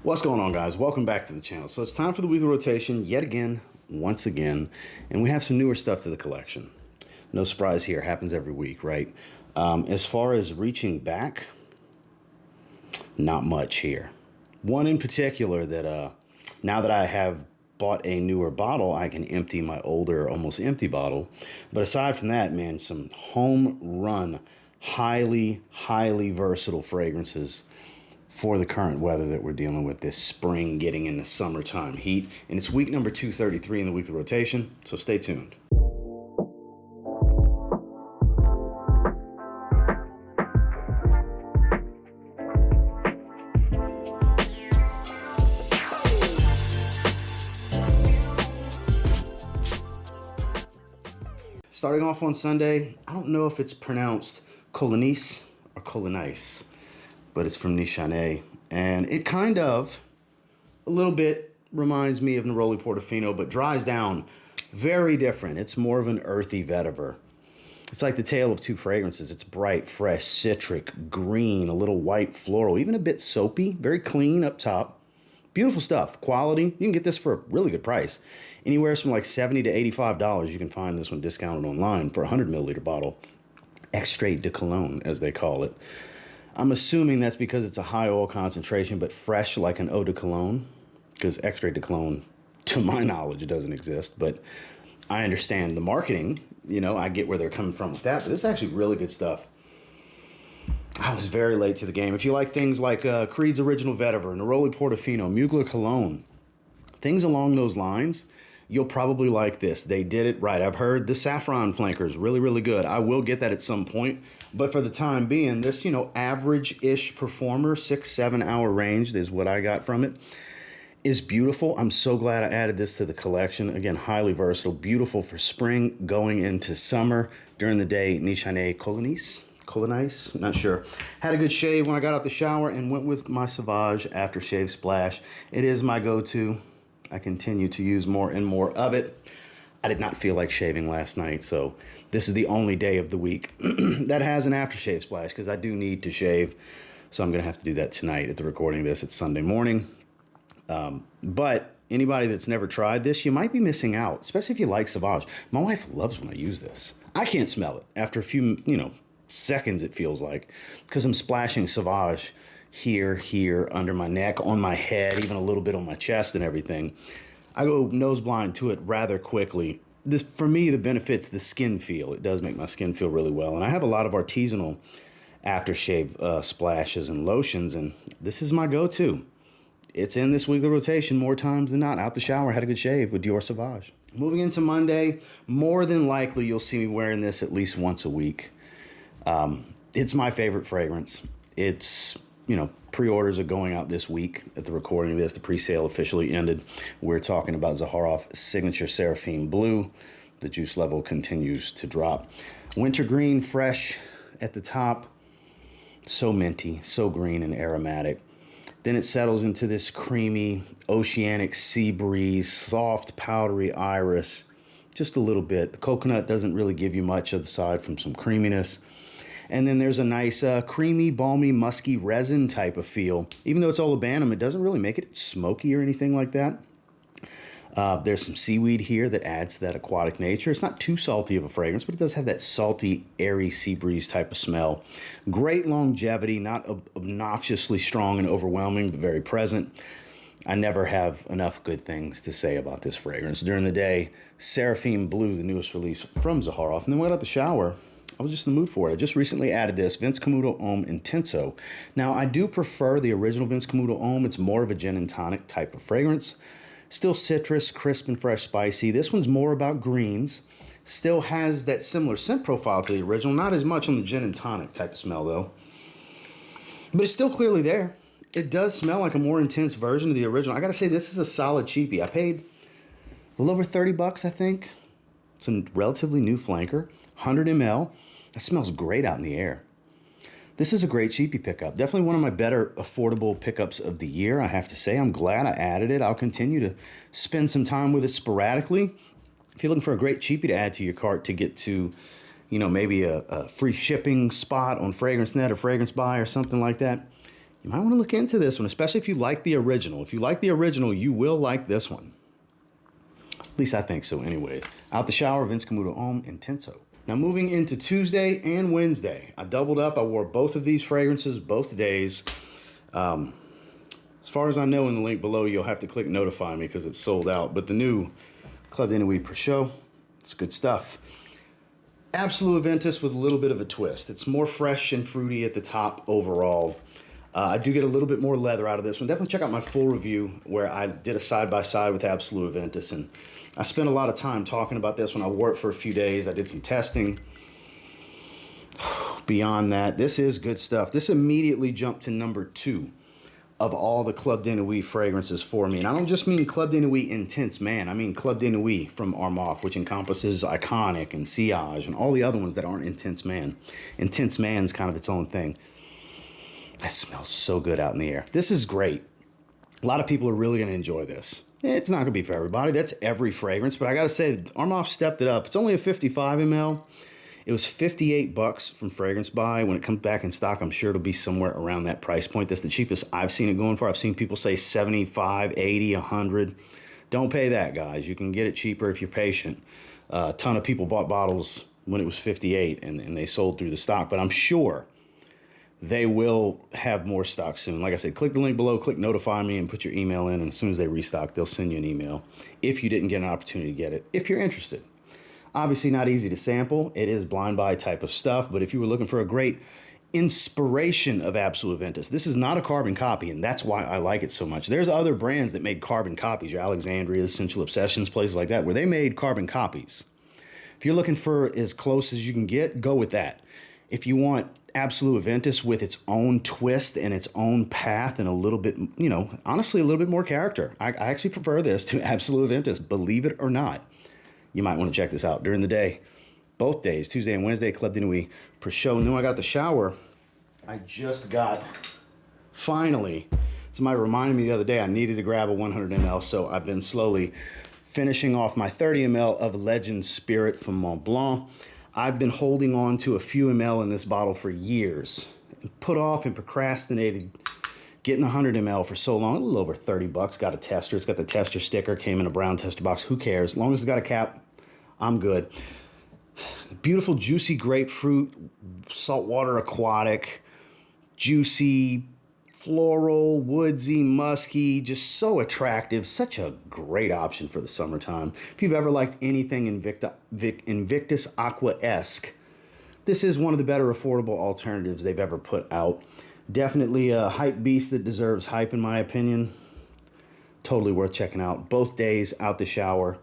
What's going on, guys? Welcome back to the channel. So it's time for the weekly rotation yet again, once again, and we have some newer stuff to the collection. No surprise here, happens every week, right? As far as reaching back, not much here. One in particular that now that I have bought a newer bottle, I can empty my older, almost empty bottle. But aside from that, man, some home run, highly versatile fragrances for the current weather that we're dealing with this spring, getting into summertime heat. And it's week number 233 in the weekly rotation, so stay tuned. Starting off on Sunday, I don't know if it's pronounced Colognise or Colognise, but it's from Nishane, and it kind of, a little bit, reminds me of Neroli Portofino, but dries down very different. It's more of an earthy vetiver. It's like the tale of two fragrances. It's bright, fresh, citric, green, a little white floral, even a bit soapy, very clean up top. Beautiful stuff, quality. You can get this for a really good price. Anywhere from like $70 to $85, you can find this one discounted online for a 100 milliliter bottle. Extrait de Cologne, as they call it. I'm assuming that's because it's a high oil concentration, but fresh like an eau de cologne, because extrait de cologne, to my knowledge, doesn't exist. But I understand the marketing. You know, I get where they're coming from with that. But this is actually really good stuff. I was very late to the game. If you like things like Creed's Original Vetiver, Neroli Portofino, Mugler Cologne, things along those lines, you'll probably like this. They did it right. I've heard the saffron flanker is really good. I will get that at some point. But for the time being, this, average-ish performer, 6-7 hour range is what I got from it, is beautiful. I'm so glad I added this to the collection. Again, highly versatile, beautiful for spring, going into summer. During the day, Nishane Colognise, not sure. Had a good shave when I got out the shower and went with my Sauvage aftershave splash. It is my go-to. I continue to use more and more of it. I did not feel like shaving last night, so this is the only day of the week that has an aftershave splash, because I do need to shave. So I'm going to have to do that tonight at the recording of this. It's Sunday morning. But anybody that's never tried this, you might be missing out, especially if you like Sauvage. My wife loves when I use this. I can't smell it. After a few, seconds, it feels like, because I'm splashing Sauvage here, under my neck, on my head, even a little bit on my chest and everything. I go nose blind to it rather quickly. This, for me, the benefit's the skin feel. It does make my skin feel really well. And I have a lot of artisanal aftershave splashes and lotions, and this is my go-to. It's in this weekly rotation more times than not. Out the shower, had a good shave with Dior Sauvage. Moving into Monday, more than likely you'll see me wearing this at least once a week. It's my favorite fragrance. It's, pre-orders are going out this week at the recording of this. The pre-sale officially ended. We're talking about Zaharoff Signature Seraphim Blue. The juice level continues to drop. Wintergreen, fresh at the top. So minty, so green and aromatic. Then it settles into this creamy, oceanic sea breeze, soft, powdery iris. Just a little bit. The coconut doesn't really give you much aside from some creaminess. And then there's a nice creamy, balmy, musky resin type of feel. Even though it's olibanum, it doesn't really make it smoky or anything like that. There's some seaweed here that adds to that aquatic nature. It's not too salty of a fragrance, but it does have that salty, airy sea breeze type of smell. Great longevity, not obnoxiously strong and overwhelming, but very present. I never have enough good things to say about this fragrance. During the day, Seraphim Blue, the newest release from Zaharoff. And then when I got out the shower, I was just in the mood for it. I just recently added this, Camuto Homme Intenso. Now, I do prefer the original Camuto Homme. It's more of a gin and tonic type of fragrance. Still citrus, crisp and fresh, spicy. This one's more about greens. Still has that similar scent profile to the original. Not as much on the gin and tonic type of smell, though. But it's still clearly there. It does smell like a more intense version of the original. I gotta say, this is a solid cheapie. I paid a little over 30 bucks, I think. It's a relatively new flanker. 100 ml. It smells great out in the air. This is a great cheapie pickup. Definitely one of my better affordable pickups of the year, I have to say. I'm glad I added it. I'll continue to spend some time with it sporadically. If you're looking for a great cheapie to add to your cart to get to, maybe a free shipping spot on FragranceNet or Fragrance Buy or something like that, you might want to look into this one, especially if you like the original. If you like the original, you will like this one. At least I think so anyways. Out the shower, Vince Camuto Homme Intenso. Now moving into Tuesday and Wednesday, I doubled up. I wore both of these fragrances both days. As far as I know, in the link below, you'll have to click notify me because it's sold out. But the new Club de Nuit Precieux, it's good stuff. Absolute Aventus with a little bit of a twist. It's more fresh and fruity at the top overall. I do get a little bit more leather out of this one. Definitely check out my full review where I did a side-by-side with Absolute Aventus, and I spent a lot of time talking about this one. I wore it for a few days. I did some testing. Beyond that, this is good stuff. This immediately jumped to number 2 of all the Club de Nuit fragrances for me. And I don't just mean Club de Nuit Intense Man. I mean Club de Nuit from Armaf, which encompasses Iconic and Sillage and all the other ones that aren't Intense Man. Intense Man's kind of its own thing. That smells so good out in the air. This is great. A lot of people are really going to enjoy this. It's not going to be for everybody. That's every fragrance. But I got to say, Armaf stepped it up. It's only a 55 ml. It was $58 from Fragrance Buy. When it comes back in stock, I'm sure it'll be somewhere around that price point. That's the cheapest I've seen it going for. I've seen people say 75, 80, 100. Don't pay that, guys. You can get it cheaper if you're patient. A ton of people bought bottles when it was 58 and they sold through the stock. But I'm sure they will have more stock soon. Like I said, click the link below, click notify me, and put your email in. And as soon as they restock, they'll send you an email if you didn't get an opportunity to get it, if you're interested. Obviously not easy to sample. It is blind buy type of stuff. But if you were looking for a great inspiration of Absolute Aventus, this is not a carbon copy, and that's why I like it so much. There's other brands that made carbon copies, your Alexandria's, Sensual Obsessions, places like that, where they made carbon copies. If you're looking for as close as you can get, go with that. If you want Absolute Aventus with its own twist and its own path and a little bit, you know, honestly, a little bit more character. I actually prefer this to Absolute Aventus, believe it or not. You might want to check this out during the day. Both days, Tuesday and Wednesday, Club de Nuit Precieux. And then when I got the shower, I just got, finally, somebody reminded me the other day I needed to grab a 100 ml, so I've been slowly finishing off my 30 ml of Legend Spirit from Mont Blanc. I've been holding on to a few ml in this bottle for years. Put off and procrastinated getting 100 ml for so long, a little over $30. Got a tester. It's got the tester sticker, came in a brown tester box. Who cares? As long as it's got a cap, I'm good. Beautiful, juicy grapefruit, saltwater aquatic, juicy, floral, woodsy, musky, just so attractive. Such a great option for the summertime. If you've ever liked anything Invictus Aqua-esque, this is one of the better affordable alternatives they've ever put out. Definitely a hype beast that deserves hype, in my opinion. Totally worth checking out. Both days out the shower.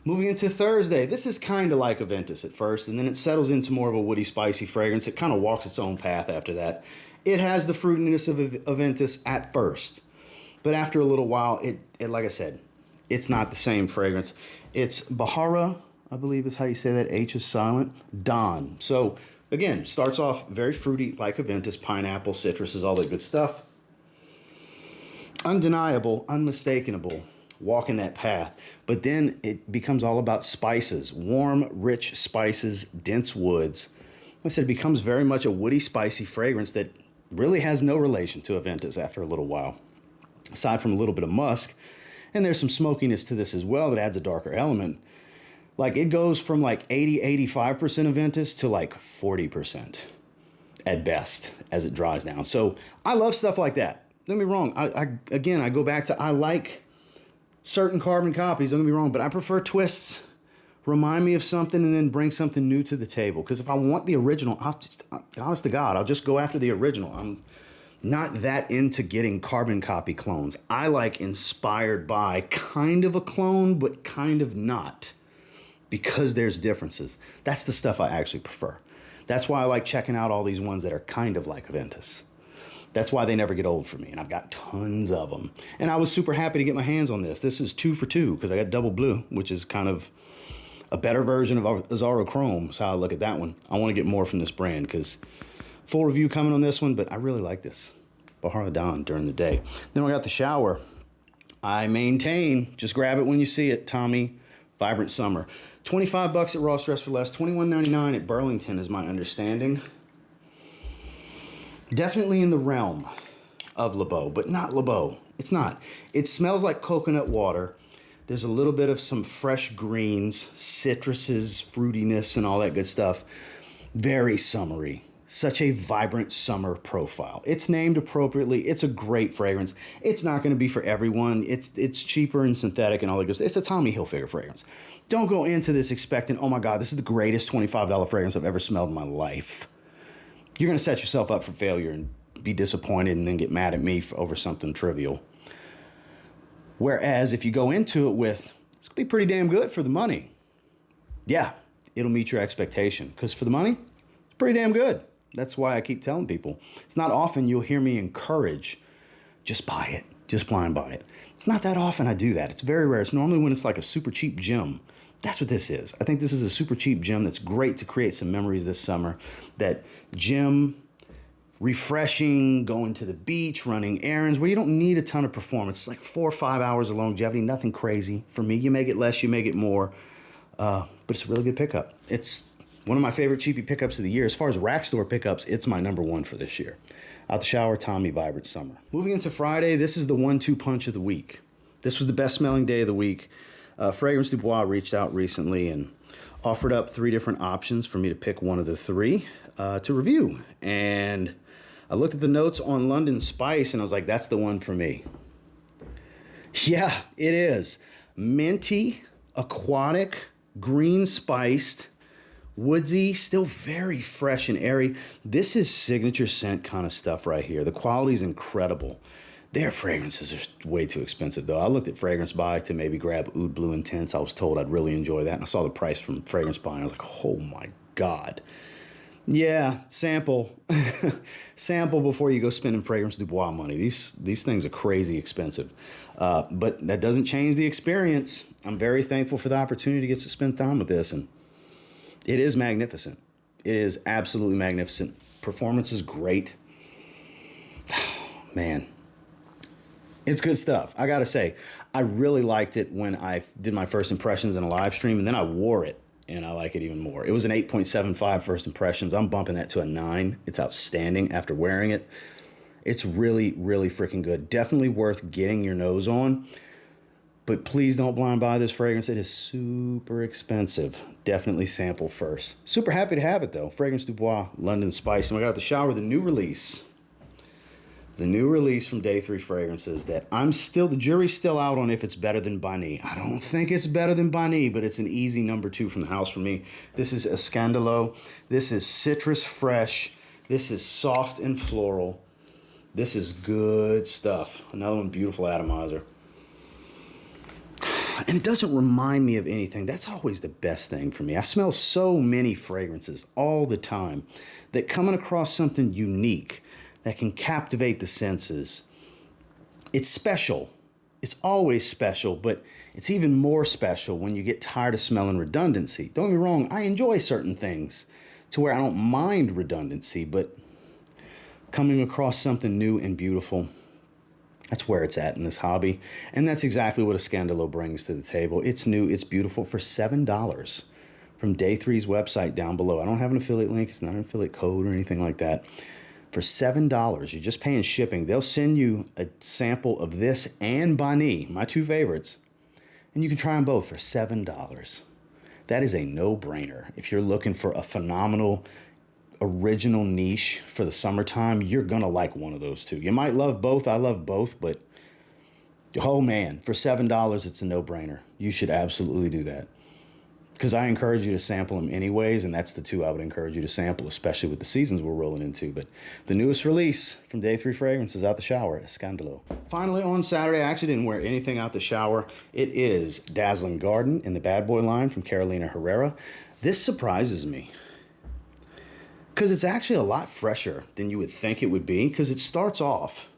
Moving into Thursday, this is kind of like Aventus at first, and then it settles into more of a woody, spicy fragrance. It kind of walks its own path after that. It has the fruitiness of Aventus at first, but after a little while, it like I said, it's not the same fragrance. It's Bharara, I believe is how you say that. H is silent. Don. So again, starts off very fruity like Aventus, pineapple, citruses, all that good stuff. Undeniable, unmistakable. Walking that path, but then it becomes all about spices, warm, rich spices, dense woods. Like I said, it becomes very much a woody, spicy fragrance that really has no relation to Aventus after a little while, aside from a little bit of musk. And there's some smokiness to this as well that adds a darker element. Like it goes from like 80-85% Aventus to like 40% at best as it dries down. So I love stuff like that. Don't get me wrong. I go back to, I like certain carbon copies, don't get me wrong, but I prefer twists. Remind me of something and then bring something new to the table. Because if I want the original, honest to God, I'll just go after the original. I'm not that into getting carbon copy clones. I like inspired by kind of a clone, but kind of not. Because there's differences. That's the stuff I actually prefer. That's why I like checking out all these ones that are kind of like Aventus. That's why they never get old for me, and I've got tons of them. And I was super happy to get my hands on this. This is 2 for 2, because I got double blue, which is kind of a better version of Azzaro Chrome. That's how I look at that one. I want to get more from this brand, because full review coming on this one, but I really like this. Bharara Don during the day. Then I got the shower. I maintain, just grab it when you see it, Tommy. Vibrant Summer. $25 at Ross Dress for Less. $21.99 at Burlington is my understanding. Definitely in the realm of Le Beau, but not Le Beau. It's not. It smells like coconut water. There's a little bit of some fresh greens, citruses, fruitiness, and all that good stuff. Very summery. Such a vibrant summer profile. It's named appropriately. It's a great fragrance. It's not going to be for everyone. It's cheaper and synthetic and all that good stuff. It's a Tommy Hilfiger fragrance. Don't go into this expecting, oh my God, this is the greatest $25 fragrance I've ever smelled in my life. You're going to set yourself up for failure and be disappointed and then get mad at me over something trivial. Whereas if you go into it with, it's going to be pretty damn good for the money. Yeah, it'll meet your expectation. Because for the money, it's pretty damn good. That's why I keep telling people. It's not often you'll hear me encourage, just buy it. Just blind buy it. It's not that often I do that. It's very rare. It's normally when it's like a super cheap gem. That's what this is. I think this is a super cheap gem that's great to create some memories this summer. That gem, refreshing, going to the beach, running errands, where you don't need a ton of performance. It's like 4 or 5 hours of longevity, nothing crazy. For me, you may get less, you may get more, but it's a really good pickup. It's one of my favorite cheapie pickups of the year. As far as rack store pickups, it's my number one for this year. Out the Shower, Tommy Vibrant Summer. Moving into Friday, this is the 1-2 punch of the week. This was the best smelling day of the week. Fragrance Du Bois reached out recently and offered up 3 different options for me to pick one of the 3 to review. And I looked at the notes on London Spice and I was like, that's the one for me. Yeah, it is. Minty, aquatic, green spiced, woodsy, still very fresh and airy. This is signature scent kind of stuff right here. The quality is incredible. Their fragrances are way too expensive, though. I looked at Fragrance Buy to maybe grab Oud Blue Intense. I was told I'd really enjoy that. And I saw the price from Fragrance Buy, and I was like, oh, my God. Yeah, sample. Sample before you go spending Fragrance Du Bois money. These things are crazy expensive. But that doesn't change the experience. I'm very thankful for the opportunity to get to spend time with this, and it is magnificent. It is absolutely magnificent. Performance is great. Man, it's good stuff. I gotta say, I really liked it when I did my first impressions in a live stream, and then I wore it, and I like it even more. It was an 8.75 first impressions. I'm bumping that to a 9. It's outstanding after wearing it. It's really, really freaking good. Definitely worth getting your nose on. But please don't blind buy this fragrance. It is super expensive. Definitely sample first. Super happy to have it, though. Fragrance Du Bois, London Spice. And we got at the shower the new release. The new release from Day 3 Fragrances that the jury's still out on if it's better than Bani. I don't think it's better than Bani, but it's an easy number 2 from the house for me. This is Escandalo. This is citrus fresh. This is soft and floral. This is good stuff. Another one, beautiful atomizer. And it doesn't remind me of anything. That's always the best thing for me. I smell so many fragrances all the time that coming across something unique that can captivate the senses, it's special. It's always special, but it's even more special when you get tired of smelling redundancy. Don't get me wrong, I enjoy certain things to where I don't mind redundancy, but coming across something new and beautiful, that's where it's at in this hobby. And that's exactly what Escandalo brings to the table. It's new, it's beautiful for $7 from Day 3's website down below. I don't have an affiliate link. It's not an affiliate code or anything like that. For $7, you're just paying shipping. They'll send you a sample of this and Bani, my 2 favorites, and you can try them both for $7. That is a no-brainer. If you're looking for a phenomenal original niche for the summertime, you're gonna like one of those 2. You might love both. I love both, but oh man, for $7, it's a no-brainer. You should absolutely do that. Because I encourage you to sample them anyways, and that's the 2 I would encourage you to sample, especially with the seasons we're rolling into. But the newest release from Day 3 Fragrances out the shower, Escandalo. Finally, on Saturday, I actually didn't wear anything out the shower. It is Dazzling Garden in the Bad Boy line from Carolina Herrera. This surprises me because it's actually a lot fresher than you would think it would be, because it starts off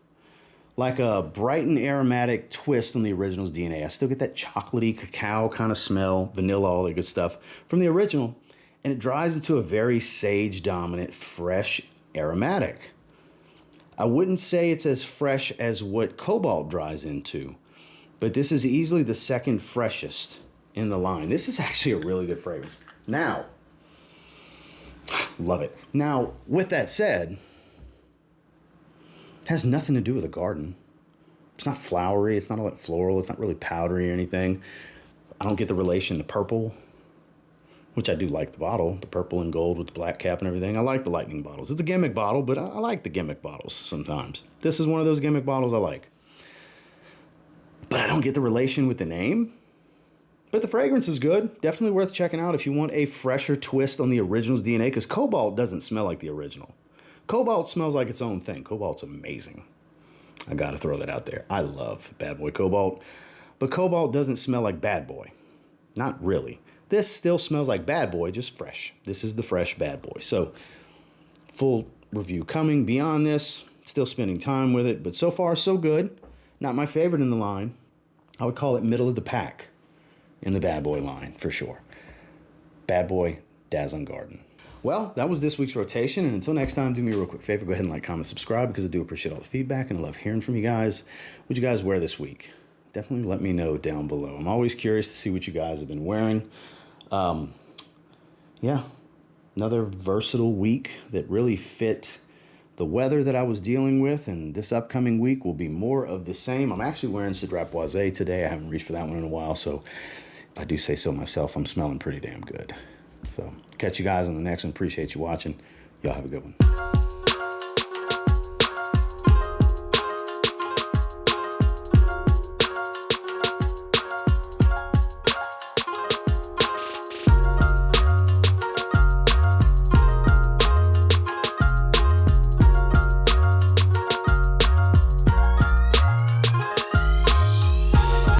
like a bright and aromatic twist on the original's DNA. I still get that chocolatey cacao kind of smell, vanilla, all that good stuff from the original, and it dries into a very sage-dominant, fresh aromatic. I wouldn't say it's as fresh as what Cobalt dries into, but this is easily the second freshest in the line. This is actually a really good fragrance. Now, love it. Now, with that said, It has nothing to do with a garden. It's not flowery. It's not all that floral. It's not really powdery or anything. I don't get the relation to purple, which I do like the bottle, the purple and gold with the black cap and everything. I like the lightning bottles. It's a gimmick bottle, but I like the gimmick bottles sometimes. This is one of those gimmick bottles I like. But I don't get the relation with the name. But the fragrance is good. Definitely worth checking out if you want a fresher twist on the original's DNA, because Cobalt doesn't smell like the original. Cobalt smells like its own thing. Cobalt's amazing. I gotta throw that out there. I love Bad Boy Cobalt. But Cobalt doesn't smell like Bad Boy. Not really. This still smells like Bad Boy, just fresh. This is the fresh Bad Boy. So, full review coming. Beyond this, still spending time with it. But so far, so good. Not my favorite in the line. I would call it middle of the pack in the Bad Boy line, for sure. Bad Boy, Dazzling Garden. Well, that was this week's rotation, and until next time, do me a real quick favor. Go ahead and like, comment, subscribe, because I do appreciate all the feedback, and I love hearing from you guys. What'd you guys wear this week? Definitely let me know down below. I'm always curious to see what you guys have been wearing. Yeah, another versatile week that really fit the weather that I was dealing with, and this upcoming week will be more of the same. I'm actually wearing Cedrat Bois today. I haven't reached for that one in a while, so if I do say so myself, I'm smelling pretty damn good. So catch you guys on the next one. Appreciate you watching. Y'all have a good one.